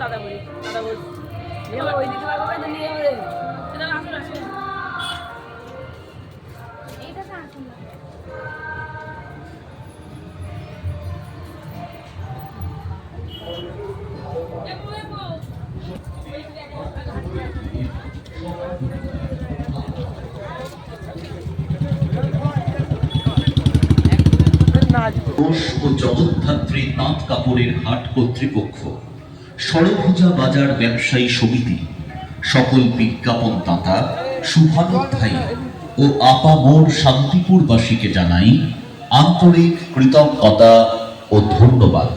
দাদা বলি ওই দিতে পারবো না নিয়ে যাবে সেটা আসুন আসুন এইটা তো আসুন না ঘোষ ও জগদ্ধাত্রী তাঁত কাপড়ের হাট কর্তৃপক্ষ, সরভুজা বাজার ব্যবসায়ী সমিতি, সকল বিজ্ঞাপন দাতা, শুভানুধ্যায়ী ও আপামর শান্তিপুরবাসীকে জানাই আন্তরিক কৃতজ্ঞতা ও ধন্যবাদ।